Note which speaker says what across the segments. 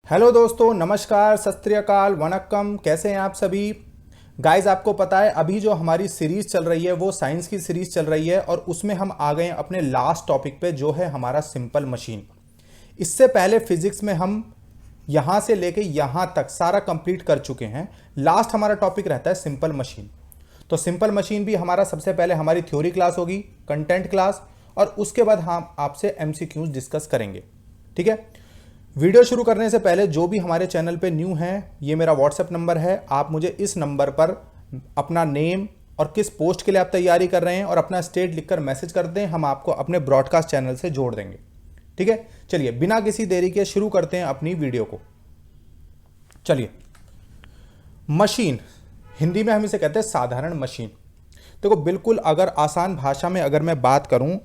Speaker 1: Hello दोस्तों, नमस्कार, सत श्री अकाल, वनक्कम। कैसे हैं आप सभी? गाइस, आपको पता है अभी जो हमारी सीरीज चल रही है वो साइंस की सीरीज चल रही है और उसमें हम आ गए हैं अपने लास्ट टॉपिक पे, जो है हमारा सिंपल मशीन। इससे पहले फिजिक्स में हम यहाँ से लेके यहाँ तक सारा कंप्लीट कर चुके हैं। लास्ट हमारा टॉपिक रहता है सिंपल मशीन। तो सिंपल मशीन भी हमारा सबसे पहले हमारी थ्योरी क्लास होगी, कंटेंट क्लास, और उसके बाद हम आपसे एमसीक्यूज डिस्कस करेंगे। ठीक है। वीडियो शुरू करने से पहले जो भी हमारे चैनल पे न्यू हैं, ये मेरा व्हाट्सएप नंबर है। आप मुझे इस नंबर पर अपना नेम और किस पोस्ट के लिए आप तैयारी कर रहे हैं और अपना स्टेट लिखकर मैसेज कर दें। हम आपको अपने ब्रॉडकास्ट चैनल से जोड़ देंगे। ठीक है। चलिए, बिना किसी देरी के शुरू करते हैं अपनी वीडियो को। चलिए, मशीन, हिंदी में हम इसे कहते हैं साधारण मशीन। देखो, बिल्कुल अगर आसान भाषा में अगर मैं बात करूं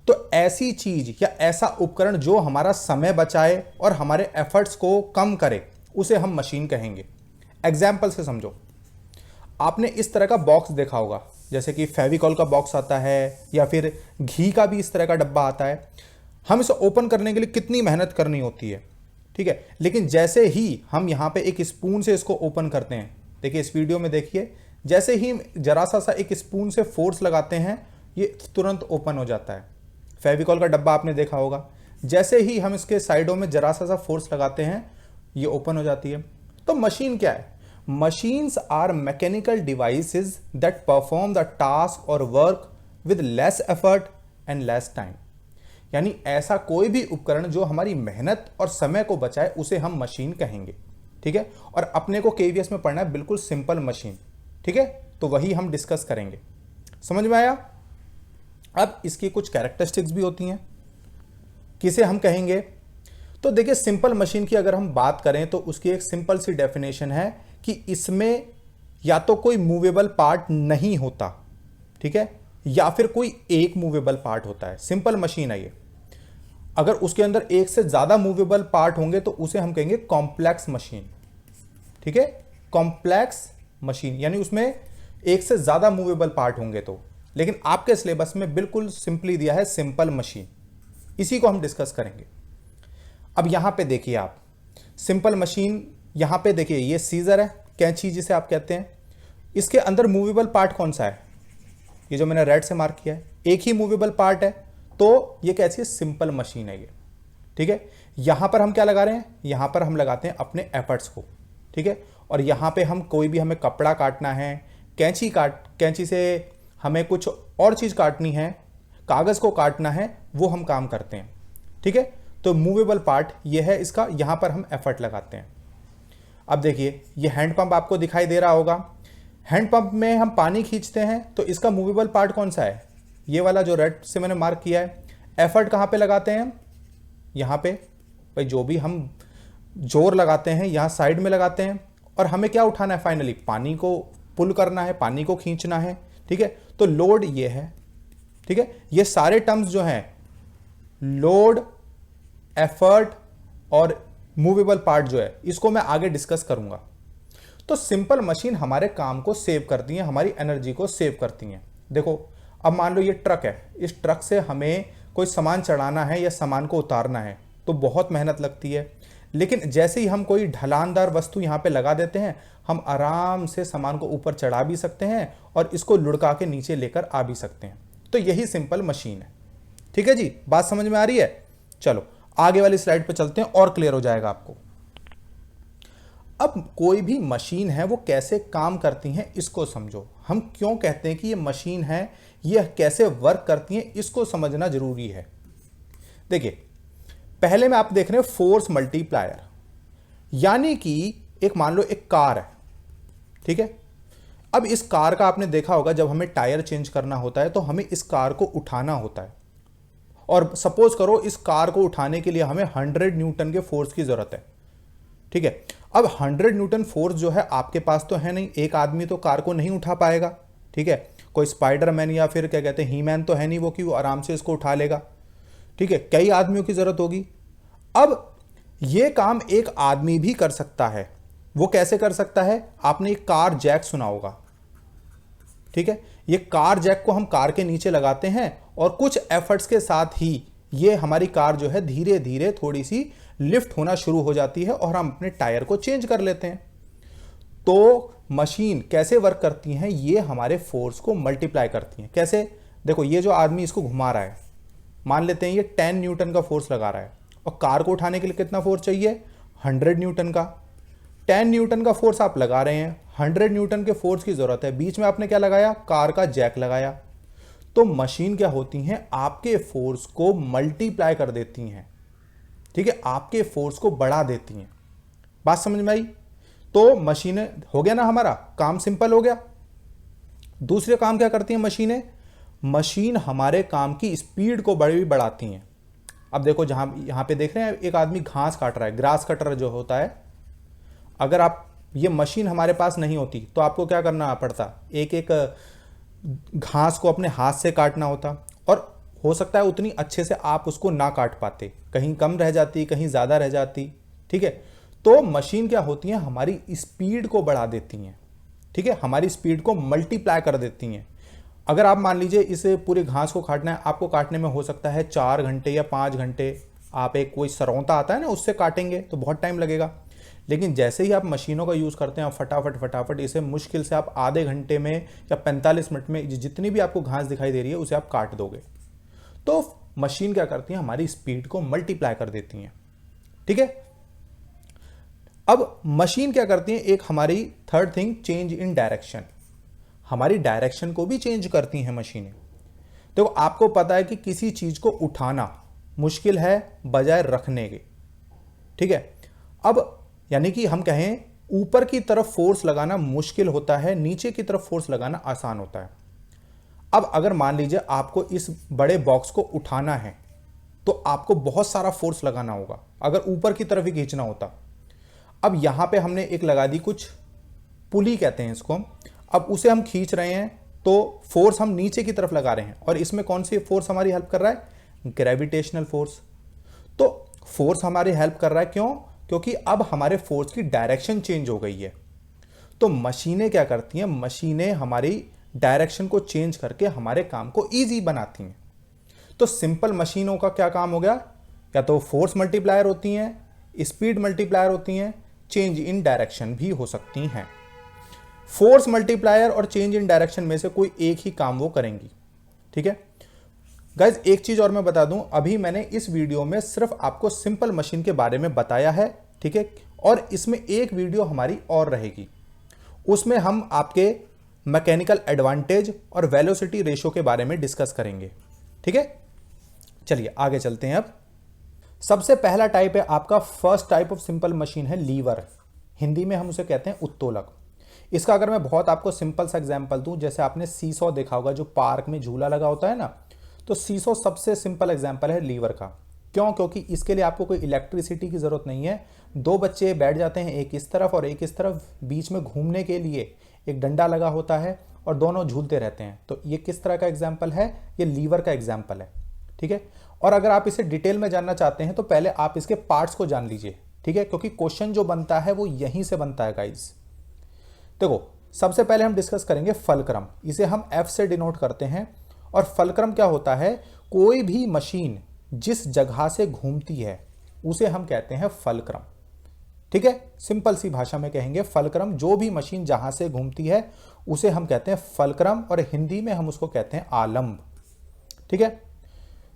Speaker 1: तो ऐसी चीज या ऐसा उपकरण जो हमारा समय बचाए और हमारे एफर्ट्स को कम करे, उसे हम मशीन कहेंगे। एग्जाम्पल से समझो। आपने इस तरह का बॉक्स देखा होगा, जैसे कि फेविकॉल का बॉक्स आता है या फिर घी का भी इस तरह का डब्बा आता है। हम इसे ओपन करने के लिए कितनी मेहनत करनी होती है, ठीक है। लेकिन जैसे ही हम यहाँ पे एक स्पून से इसको ओपन करते हैं, देखिए इस वीडियो में देखिए, जैसे ही जरा सा एक स्पून से फोर्स लगाते हैं, ये तुरंत ओपन हो जाता है। फेविकॉल का डब्बा आपने देखा होगा, जैसे ही हम इसके साइडों में जरा सा फोर्स लगाते हैं, ये ओपन हो जाती है। तो मशीन क्या है? Machines are mechanical devices that perform the task और work with less effort and less time. यानी ऐसा कोई भी उपकरण जो हमारी मेहनत और समय को बचाए, उसे हम मशीन कहेंगे। ठीक है। और अपने को केवीएस में पढ़ना है बिल्कुल सिंपल मशीन। ठीक है। तो वही हम डिस्कस करेंगे। समझ में आया? अब इसकी कुछ कैरेक्टरिस्टिक्स भी होती हैं, किसे हम कहेंगे। तो देखिए, सिंपल मशीन की अगर हम बात करें तो उसकी एक सिंपल सी डेफिनेशन है कि इसमें या तो कोई मूवेबल पार्ट नहीं होता, ठीक है, या फिर कोई एक मूवेबल पार्ट होता है। सिंपल मशीन है ये। अगर उसके अंदर एक से ज्यादा मूवेबल पार्ट होंगे तो उसे हम कहेंगे कॉम्प्लेक्स मशीन। ठीक है। कॉम्प्लेक्स मशीन यानी उसमें एक से ज्यादा मूवेबल पार्ट होंगे तो। लेकिन आपके सिलेबस में बिल्कुल सिंपली दिया है सिंपल मशीन। इसी को हम डिस्कस करेंगे। अब यहां पे देखिए आप, सिंपल मशीन, यहां पे देखिए ये सीजर है, कैंची जिसे आप कहते हैं। इसके अंदर मूवेबल पार्ट कौन सा है? ये जो मैंने रेड से मार्क किया है, एक ही मूवेबल पार्ट है, तो ये कैसी है? सिंपल मशीन है ये। ठीक है। यहां पर हम क्या लगा रहे हैं? यहां पर हम लगाते हैं अपने एफर्ट्स को। ठीक है। और यहां पे हम कोई भी, हमें कपड़ा काटना है, कैंची से हमें कुछ और चीज काटनी है, कागज को काटना है, वो हम काम करते हैं। ठीक है। तो मूवेबल पार्ट ये है इसका, यहां पर हम एफर्ट लगाते हैं। अब देखिए, ये हैंड पंप आपको दिखाई दे रहा होगा। हैंड पंप में हम पानी खींचते हैं, तो इसका मूवेबल पार्ट कौन सा है? ये वाला जो रेड से मैंने मार्क किया है। एफर्ट कहां पे लगाते हैं? यहां पे। भाई, जो भी हम जोर लगाते हैं यहां साइड में लगाते हैं। और हमें क्या उठाना है? फाइनली पानी को पुल करना है, पानी को खींचना है। ठीक है। तो लोड ये है। ठीक है। ये सारे टर्म्स जो हैं, लोड, एफर्ट और मूवेबल पार्ट जो है, इसको मैं आगे डिस्कस करूंगा। तो सिंपल मशीन हमारे काम को सेव करती है, हमारी एनर्जी को सेव करती है। देखो, अब मान लो ये ट्रक है, इस ट्रक से हमें कोई सामान चढ़ाना है या सामान को उतारना है, तो बहुत मेहनत लगती है। लेकिन जैसे ही हम कोई ढलानदार वस्तु यहां पे लगा देते हैं, हम आराम से सामान को ऊपर चढ़ा भी सकते हैं और इसको लुढ़का के नीचे लेकर आ भी सकते हैं। तो यही सिंपल मशीन है। ठीक है जी, बात समझ में आ रही है? चलो आगे वाली स्लाइड पे चलते हैं और क्लियर हो जाएगा आपको। अब कोई भी मशीन है वो कैसे काम करती हैं, इसको समझो। हम क्यों कहते हैं कि ये मशीन है, ये कैसे वर्क करती हैं, इसको समझना जरूरी है। देखिए, पहले में आप देख रहे हैं फोर्स मल्टीप्लायर, यानी कि एक, मान लो एक कार है, ठीक है। अब इस कार का आपने देखा होगा, जब हमें टायर चेंज करना होता है तो हमें इस कार को उठाना होता है। और सपोज करो इस कार को उठाने के लिए हमें 100 न्यूटन के फोर्स की जरूरत है। ठीक है। अब 100 न्यूटन फोर्स जो है आपके पास तो है नहीं, एक आदमी तो कार को नहीं उठा पाएगा। ठीक है। कोई स्पाइडरमैन या फिर क्या कहते हैं, ही मैन तो है नहीं वो कि वो आराम से इसको उठा लेगा। ठीक है। कई आदमियों की जरूरत होगी। अब यह काम एक आदमी भी कर सकता है। वो कैसे कर सकता है? आपने एक कार जैक सुना होगा। ठीक है। ये कार जैक को हम कार के नीचे लगाते हैं और कुछ एफर्ट्स के साथ ही ये हमारी कार जो है धीरे धीरे थोड़ी सी लिफ्ट होना शुरू हो जाती है और हम अपने टायर को चेंज कर लेते हैं। तो मशीन कैसे वर्क करती हैं, ये हमारे फोर्स को मल्टीप्लाई करती हैं। कैसे? देखो, ये जो आदमी इसको घुमा रहा है, मान लेते हैं ये 10 न्यूटन का फोर्स लगा रहा है, और कार को उठाने के लिए कितना फोर्स चाहिए? 100 न्यूटन का। 10 न्यूटन का फोर्स आप लगा रहे हैं, 100 न्यूटन के फोर्स की जरूरत है, बीच में आपने क्या लगाया? कार का जैक लगाया। तो मशीन क्या होती हैं? आपके फोर्स को मल्टीप्लाई कर देती हैं, ठीक है, आपके फोर्स को बढ़ा देती हैं। बात समझ में आई? तो मशीनें, हो गया ना, हमारा काम सिंपल हो गया। दूसरे काम क्या करती हैं मशीनें? मशीन हमारे काम की स्पीड को बढ़ाती हैं। अब देखो, जहां यहां पे देख रहे हैं एक आदमी घास काट रहा है, ग्रास कटर जो होता है, अगर आप, ये मशीन हमारे पास नहीं होती तो आपको क्या करना पड़ता? एक एक घास को अपने हाथ से काटना होता, और हो सकता है उतनी अच्छे से आप उसको ना काट पाते, कहीं कम रह जाती, कहीं ज़्यादा रह जाती, ठीक है। तो मशीन क्या होती है? हमारी स्पीड को बढ़ा देती हैं, ठीक है, हमारी स्पीड को मल्टीप्लाई कर देती हैं। अगर आप मान लीजिए इस पूरे घास को काटना है, आपको काटने में हो सकता है 4 घंटे या 5 घंटे, आप एक कोई सरौता आता है ना, उससे काटेंगे तो बहुत टाइम लगेगा। लेकिन जैसे ही आप मशीनों का यूज़ करते हैं, आप फटाफट फटाफट इसे मुश्किल से आप आधे घंटे में या 45 मिनट में जितनी भी आपको घास दिखाई दे रही है उसे आप काट दोगे। तो मशीन क्या करती है? हमारी स्पीड को मल्टीप्लाई कर देती हैं, ठीक है। अब मशीन क्या करती है? एक हमारी third thing, change in direction. हमारी डायरेक्शन को भी चेंज करती हैं मशीनें। तो आपको पता है कि किसी चीज को उठाना मुश्किल है बजाय रखने के, ठीक है। अब यानी कि हम कहें ऊपर की तरफ फोर्स लगाना मुश्किल होता है, नीचे की तरफ फोर्स लगाना आसान होता है। अब अगर मान लीजिए आपको इस बड़े बॉक्स को उठाना है तो आपको बहुत सारा फोर्स लगाना होगा, अगर ऊपर की तरफ ही खींचना होता। अब यहां पे हमने एक लगा दी, कुछ पुली कहते हैं इसको, अब उसे हम खींच रहे हैं तो फोर्स हम नीचे की तरफ लगा रहे हैं, और इसमें कौन सी फोर्स हमारी हेल्प कर रहा है? Gravitational force. तो फोर्स हमारी हेल्प कर रहा है, क्यों? क्योंकि अब हमारे फोर्स की डायरेक्शन चेंज हो गई है। तो मशीनें क्या करती हैं? मशीनें हमारी डायरेक्शन को चेंज करके हमारे काम को इजी बनाती हैं। तो सिंपल मशीनों का क्या काम हो गया? या तो फोर्स मल्टीप्लायर होती हैं, स्पीड मल्टीप्लायर होती हैं, चेंज इन डायरेक्शन भी हो सकती हैं। फोर्स मल्टीप्लायर और चेंज इन डायरेक्शन में से कोई एक ही काम वो करेंगी, ठीक है। गाइज, एक चीज और मैं बता दूं, अभी मैंने इस वीडियो में सिर्फ आपको सिंपल मशीन के बारे में बताया है, ठीक है, और इसमें एक वीडियो हमारी और रहेगी, उसमें हम आपके मैकेनिकल एडवांटेज और वेलोसिटी रेशो के बारे में डिस्कस करेंगे, ठीक है। चलिए आगे चलते हैं। अब सबसे पहला टाइप है आपका, first type of simple machine है लीवर, हिंदी में हम उसे कहते हैं उत्तोलक। इसका अगर मैं बहुत आपको सिंपल सा एग्जांपल दूं, जैसे आपने सीसॉ देखा होगा, जो पार्क में झूला लगा होता है ना, तो सीसॉ सबसे सिंपल एग्जांपल है लीवर का। क्यों? क्योंकि इसके लिए आपको कोई इलेक्ट्रिसिटी की जरूरत नहीं है। दो बच्चे बैठ जाते हैं, एक इस तरफ और एक इस तरफ, बीच में घूमने के लिए एक डंडा लगा होता है और दोनों झूलते रहते हैं। तो ये किस तरह का एग्जाम्पल है? ये लीवर का एग्जाम्पल है, ठीक है। और अगर आप इसे डिटेल में जानना चाहते हैं तो पहले आप इसके पार्ट्स को जान लीजिए, ठीक है, क्योंकि क्वेश्चन जो बनता है वो यहीं से बनता है गाइज। देखो, सबसे पहले हम डिस्कस करेंगे फलक्रम, इसे हम एफ से डिनोट करते हैं। और फलक्रम क्या होता है? कोई भी मशीन जिस जगह से घूमती है उसे हम कहते हैं फलक्रम, ठीक है। सिंपल सी भाषा में कहेंगे फलक्रम, जो भी मशीन जहां से घूमती है उसे हम कहते हैं फलक्रम, और हिंदी में हम उसको कहते हैं आलंब, ठीक है।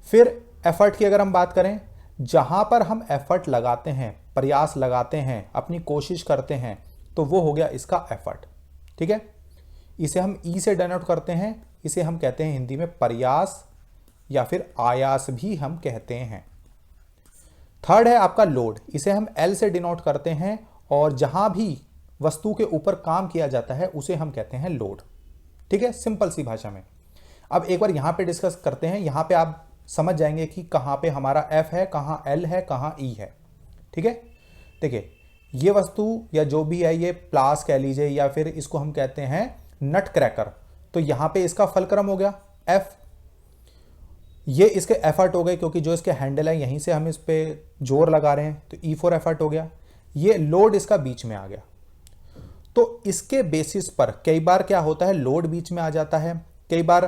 Speaker 1: फिर एफर्ट की अगर हम बात करें, जहां पर हम एफर्ट लगाते हैं, प्रयास लगाते हैं, अपनी कोशिश करते हैं, तो वो हो गया इसका एफर्ट, ठीक है। इसे हम ई से डिनोट करते हैं, इसे हम कहते हैं हिंदी में प्रयास या फिर आयास भी हम कहते हैं। थर्ड है आपका लोड, इसे हम एल से डिनोट करते हैं, और जहां भी वस्तु के ऊपर काम किया जाता है उसे हम कहते हैं लोड, ठीक है, सिंपल सी भाषा में। अब एक बार यहां पे डिस्कस करते हैं, यहां पे आप समझ जाएंगे कि कहां पे हमारा एफ है, कहां एल है, कहां ई है, ठीक है। देखिए, ये वस्तु या जो भी है, ये प्लास कह लीजिए या फिर इसको हम कहते हैं नट क्रैकर, तो यहां पे इसका फलक्रम हो गया एफ। ये इसके एफर्ट हो गए, क्योंकि जो इसके हैंडल है यहीं से हम इस पे जोर लगा रहे हैं, तो ई फोर एफर्ट हो गया। ये लोड इसका बीच में आ गया। तो इसके बेसिस पर कई बार क्या होता है, लोड बीच में आ जाता है, कई बार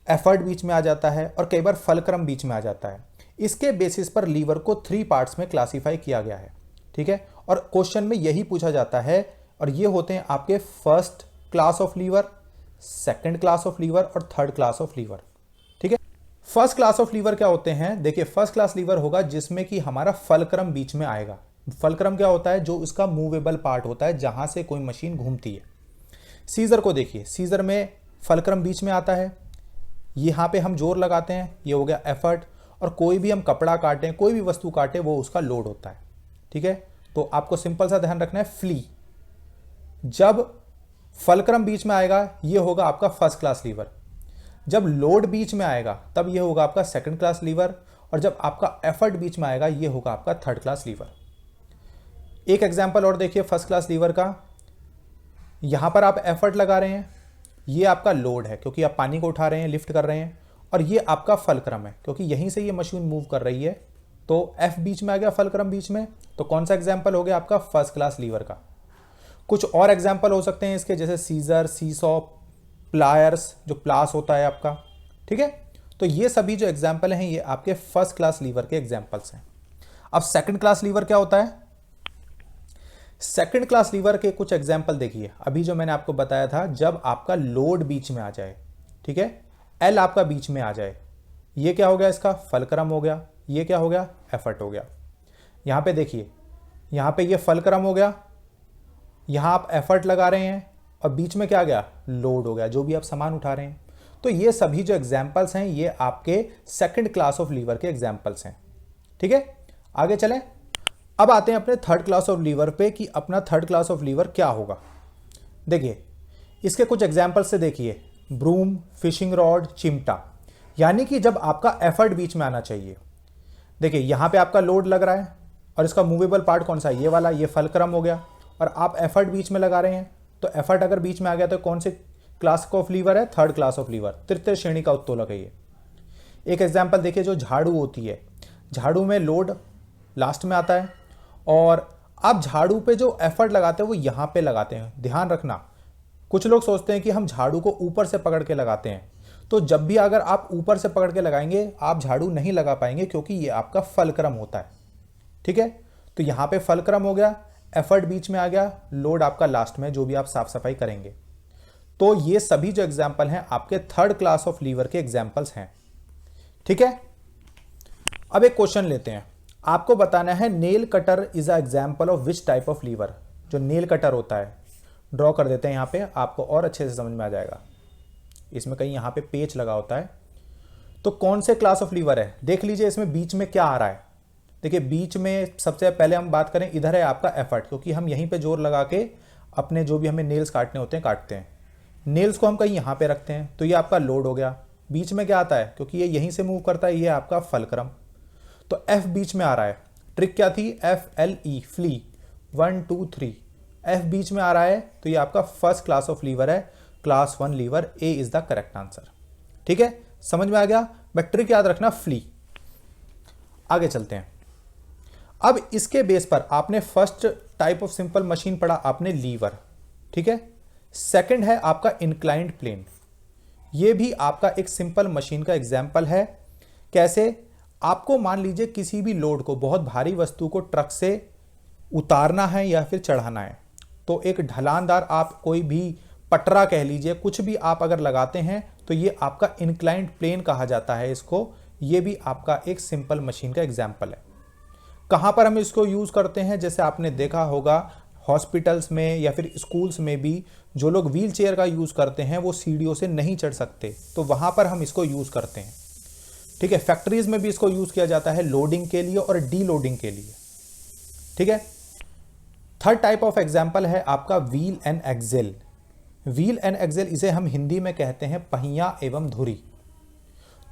Speaker 1: एफर्ट बीच में आ जाता है, और कई बार फलक्रम बीच में आ जाता है। इसके बेसिस पर लीवर को 3 पार्ट्स में क्लासीफाई किया गया है, ठीक है। और क्वेश्चन में यही पूछा जाता है, और ये होते हैं आपके first class of lever, second class of lever और थर्ड क्लास ऑफ लीवर, ठीक है। फर्स्ट क्लास ऑफ लीवर क्या होते हैं? देखिए, फर्स्ट क्लास लीवर होगा जिसमें कि हमारा फलक्रम बीच में आएगा। फलक्रम क्या होता है? जो उसका मूवेबल पार्ट होता है, जहां से कोई मशीन घूमती है। सीजर को देखिए, सीजर में फलक्रम बीच में आता है, यहाँ पे हम जोर लगाते हैं, ये हो गया एफर्ट। और कोई भी हम कपड़ा काटें, कोई भी वस्तु काटें, वो उसका लोड होता है, ठीक है। तो आपको सिंपल सा ध्यान रखना है, फ्ली। जब फलक्रम बीच में आएगा, ये होगा आपका फर्स्ट क्लास लीवर। जब लोड बीच में आएगा, तब ये होगा आपका सेकंड क्लास लीवर। और जब आपका एफर्ट बीच में आएगा, ये होगा आपका थर्ड क्लास लीवर। एक एग्जांपल और देखिए फर्स्ट क्लास लीवर का। यहां पर आप एफर्ट लगा रहे हैं, ये आपका लोड है क्योंकि आप पानी को उठा रहे हैं, लिफ्ट कर रहे हैं। और ये आपका फलक्रम है क्योंकि यहीं से ये मशीन मूव कर रही है। तो एफ बीच में आ गया, फलक्रम बीच में। तो कौन सा एग्जाम्पल हो गया आपका? फर्स्ट क्लास लीवर का। कुछ और एग्जाम्पल हो सकते हैं इसके, जैसे सीजर, सीसॉ, प्लायर्स, जो प्लास होता है आपका, ठीक है। तो ये सभी जो एग्जाम्पल हैं, ये आपके फर्स्ट क्लास लीवर के एग्जाम्पल्स हैं। अब सेकंड क्लास लीवर क्या होता है? सेकंड क्लास लीवर के कुछ एग्जाम्पल देखिए। अभी जो मैंने आपको बताया था, जब आपका लोड बीच में आ जाए, ठीक है, एल आपका बीच में आ जाए, ये क्या हो गया? इसका फलक्रम हो गया। ये क्या हो गया? एफर्ट हो गया। यहां पे देखिए, यहां पे ये फलक्रम हो गया, यहां आप एफर्ट लगा रहे हैं, और बीच में क्या आ गया? लोड हो गया, जो भी आप सामान उठा रहे हैं। तो ये सभी जो एग्जाम्पल्स हैं, ये आपके सेकंड क्लास ऑफ लीवर के एग्जाम्पल्स हैं, ठीक है। आगे चलें। अब आते हैं अपने थर्ड क्लास ऑफ लीवर पे, कि अपना थर्ड क्लास ऑफ लीवर क्या होगा। देखिए, इसके कुछ एग्जाम्पल से देखिए, ब्रूम, फिशिंग रॉड, चिमटा। यानी कि जब आपका एफर्ट बीच में आना चाहिए। देखिए, यहां पे आपका लोड लग रहा है, और इसका मूवेबल पार्ट कौन सा? ये वाला, ये फलक्रम हो गया। और आप एफर्ट बीच में लगा रहे हैं, तो एफर्ट अगर बीच में आ गया तो कौन से क्लास ऑफ लीवर है? थर्ड क्लास ऑफ लीवर, तृतीय श्रेणी का उत्तोलक है ये। एक एग्जाम्पल देखिए, जो झाड़ू होती है, झाड़ू में लोड लास्ट में आता है, और आप झाड़ू पे जो एफर्ट लगाते हैं वो यहां पे लगाते हैं। ध्यान रखना, कुछ लोग सोचते हैं कि हम झाड़ू को ऊपर से पकड़ के लगाते हैं। तो जब भी अगर आप ऊपर से पकड़ के लगाएंगे, आप झाड़ू नहीं लगा पाएंगे, क्योंकि ये आपका फलक्रम होता है, ठीक है। तो यहां पे फलक्रम हो गया, एफर्ट बीच में आ गया, लोड आपका लास्ट में, जो भी आप साफ सफाई करेंगे। तो ये सभी जो एग्जाम्पल हैं, आपके थर्ड क्लास ऑफ लीवर के एग्जाम्पल्स हैं, ठीक है। अब एक क्वेश्चन लेते हैं। आपको बताना है, nail cutter is a example of which type of lever. जो नेल कटर होता है, ड्रॉ कर देते हैं यहाँ पे, आपको और अच्छे से समझ में आ जाएगा। इसमें कहीं यहाँ पे पेच लगा होता है। तो कौन से क्लास ऑफ लीवर है? देख लीजिए, इसमें बीच में क्या आ रहा है। देखिए, बीच में सबसे पहले हम बात करें, इधर है आपका एफर्ट, क्योंकि हम यहीं पे जोर लगा के अपने जो भी हमें नेल्स काटने होते हैं काटते हैं। नेल्स को हम कहीं यहाँ पे रखते हैं, तो ये आपका लोड हो गया। बीच में क्या आता है? क्योंकि ये यहीं से मूव करता है, ये आपका फलक्रम। तो एफ बीच में आ रहा है। ट्रिक क्या थी? FLE, फ्ली, 1 2 3, एफ बीच में आ रहा है, तो ये आपका फर्स्ट क्लास ऑफ लीवर है, class 1 lever. A is the correct answer, ठीक है। समझ में आ गया? बट ट्रिक याद रखना, फ्ली। आगे चलते हैं। अब इसके बेस पर आपने first type of simple machine पढ़ा आपने, लीवर, ठीक है। सेकंड है आपका इंक्लाइंड प्लेन। ये भी आपका एक सिंपल मशीन का एग्जाम्पल है। कैसे? आपको मान लीजिए किसी भी लोड को, बहुत भारी वस्तु को ट्रक से उतारना है या फिर चढ़ाना है, तो एक ढलानदार आप कोई भी पटरा कह लीजिए, कुछ भी आप अगर लगाते हैं, तो ये आपका इंक्लाइंड प्लेन कहा जाता है इसको। ये भी आपका एक सिंपल मशीन का एग्जाम्पल है। कहाँ पर हम इसको यूज़ करते हैं? जैसे आपने देखा होगा हॉस्पिटल्स में या फिर स्कूल्स में भी, जो लोग व्हील चेयर का यूज़ करते हैं वो सीढ़ियों से नहीं चढ़ सकते, तो वहाँ पर हम इसको यूज़ करते हैं, ठीक है। फैक्ट्रीज में भी इसको यूज़ किया जाता है लोडिंग के लिए और डीलोडिंग के लिए, ठीक है। थर्ड टाइप ऑफ एग्जाम्पल है आपका wheel and axle. Wheel and axle, इसे हम हिंदी में कहते हैं पहिया एवं धुरी।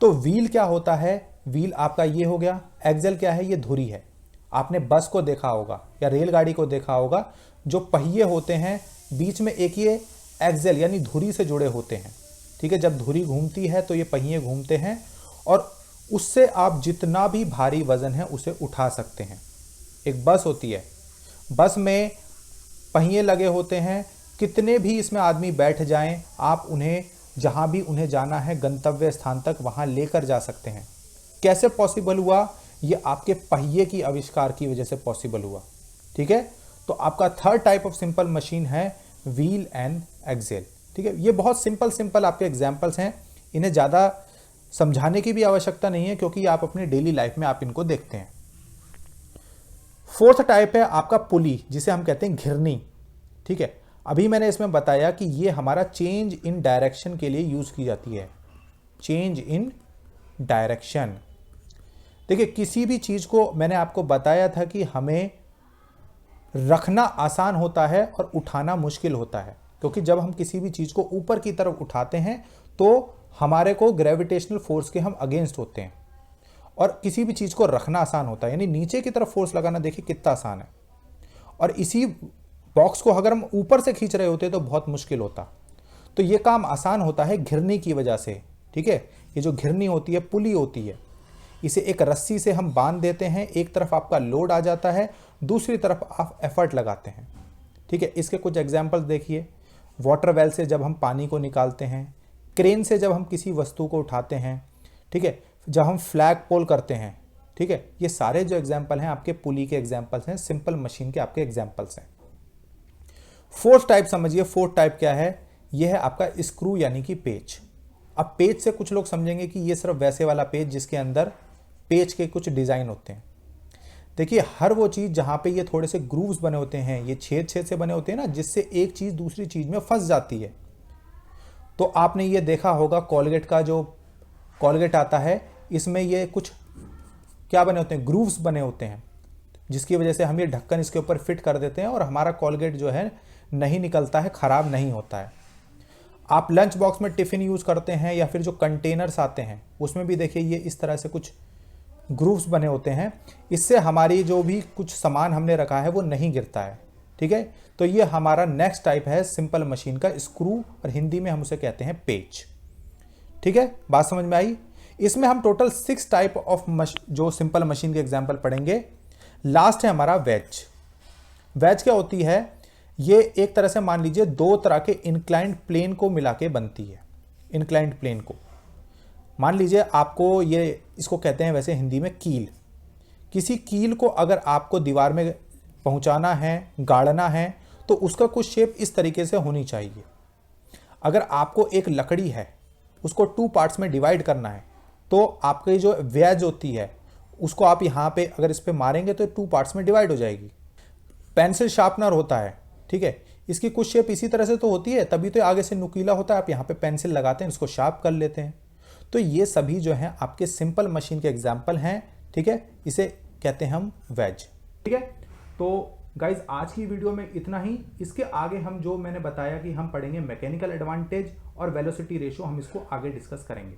Speaker 1: तो व्हील क्या होता है? व्हील आपका ये हो गया। एक्सेल क्या है? ये धुरी है। आपने बस को देखा होगा या रेलगाड़ी को देखा होगा, जो पहिए होते हैं, बीच में एक ये एक्सेल यानी धुरी से जुड़े होते हैं, ठीक है। जब धुरी घूमती है तो ये पहिए घूमते हैं, और उससे आप जितना भी भारी वजन है उसे उठा सकते हैं। एक बस होती है, बस में पहिए लगे होते हैं, कितने भी इसमें आदमी बैठ जाएं, आप उन्हें जहां भी उन्हें जाना है गंतव्य स्थान तक, वहां लेकर जा सकते हैं। कैसे पॉसिबल हुआ? ये आपके पहिए की आविष्कार की वजह से पॉसिबल हुआ। ठीक है, तो आपका third type of simple machine है व्हील एंड एक्सेल। ठीक है, ये बहुत सिंपल सिंपल आपके एग्जाम्पल्स हैं, इन्हें ज़्यादा समझाने की भी आवश्यकता नहीं है क्योंकि आप अपनी डेली लाइफ में आप इनको देखते हैं। फोर्थ टाइप है आपका पुली, जिसे हम कहते हैं घिरनी। ठीक है, अभी मैंने इसमें बताया कि ये हमारा चेंज इन डायरेक्शन के लिए यूज की जाती है। चेंज इन डायरेक्शन, देखिए किसी भी चीज को मैंने आपको बताया था कि हमें रखना आसान होता है और उठाना मुश्किल होता है, क्योंकि जब हम किसी भी चीज को ऊपर की तरफ उठाते हैं तो हमारे को ग्रेविटेशनल फोर्स के हम अगेंस्ट होते हैं, और किसी भी चीज को रखना आसान होता है, यानी नीचे की तरफ फोर्स लगाना देखिए कितना आसान है। और इसी बॉक्स को अगर हम ऊपर से खींच रहे होते तो बहुत मुश्किल होता। तो ये काम आसान होता है घिरनी की वजह से। ठीक है, ये जो घिरनी होती है, पुली होती है, इसे एक रस्सी से हम बांध देते हैं, एक तरफ आपका लोड आ जाता है, दूसरी तरफ आप एफर्ट लगाते हैं। ठीक है, इसके कुछ एग्जाम्पल्स देखिए। वाटर वेल से जब हम पानी को निकालते हैं, क्रेन से जब हम किसी वस्तु को उठाते हैं, ठीक है, जब हम फ्लैग पोल करते हैं, ठीक है, ये सारे जो एग्जाम्पल हैं आपके पुली के एग्जाम्पल्स हैं, सिंपल मशीन के आपके एग्जाम्पल्स हैं। फोर्थ टाइप समझिए, फोर्थ टाइप क्या है? ये है आपका स्क्रू यानी कि पेच। अब पेच से कुछ लोग समझेंगे कि ये सिर्फ वैसे वाला पेच जिसके अंदर पेच के कुछ डिजाइन होते हैं। देखिए हर वो चीज जहां पे ये थोड़े से ग्रूव्स बने होते हैं, ये छेद छेद से बने होते हैं ना, जिससे एक चीज दूसरी चीज में फंस जाती है। तो आपने ये देखा होगा कोलगेट का जो कोलगेट आता है, इसमें ये कुछ क्या बने होते हैं, ग्रूव्स बने होते हैं, जिसकी वजह से हम ये ढक्कन इसके ऊपर फिट कर देते हैं और हमारा कोलगेट जो है नहीं निकलता है, खराब नहीं होता है। आप लंच बॉक्स में टिफिन यूज करते हैं या फिर जो कंटेनर्स आते हैं उसमें भी देखिए ये इस तरह से कुछ ग्रूव्स बने होते हैं, इससे हमारी जो भी कुछ सामान हमने रखा है वो नहीं गिरता है। ठीक है, तो ये हमारा नेक्स्ट टाइप है सिंपल मशीन का, स्क्रू, और हिंदी में हम उसे कहते हैं पेच। ठीक है, बात समझ में आई? इसमें हम टोटल 6 टाइप ऑफ जो सिंपल मशीन के एग्जाम्पल पढ़ेंगे। लास्ट है हमारा वेज। वेज क्या होती है? ये एक तरह से मान लीजिए दो तरह के इंक्लाइंड प्लेन को मिला के बनती है। इंक्लाइंड प्लेन को मान लीजिए आपको, ये इसको कहते हैं वैसे हिंदी में कील। किसी कील को अगर आपको दीवार में पहुंचाना है, गाड़ना है, तो उसका कुछ शेप इस तरीके से होनी चाहिए। अगर आपको एक लकड़ी है, उसको 2 पार्ट्स में डिवाइड करना है, तो आपकी जो वेज होती है उसको आप यहाँ पे अगर इस पे मारेंगे तो 2 पार्ट्स में डिवाइड हो जाएगी। पेंसिल शार्पनर होता है, ठीक है, इसकी कुछ शेप इसी तरह से तो होती है, तभी तो आगे से नुकीला होता है, आप यहाँ पे पेंसिल लगाते हैं, इसको शार्प कर लेते हैं। तो ये सभी जो हैं आपके सिंपल मशीन के एग्जाम्पल हैं। ठीक है, इसे कहते हैं हम वेज। ठीक है, तो गाइज आज की वीडियो में इतना ही। इसके आगे हम जो मैंने बताया कि हम पढ़ेंगे मैकेनिकल एडवांटेज और वेलोसिटी रेशियो, हम इसको आगे डिस्कस करेंगे।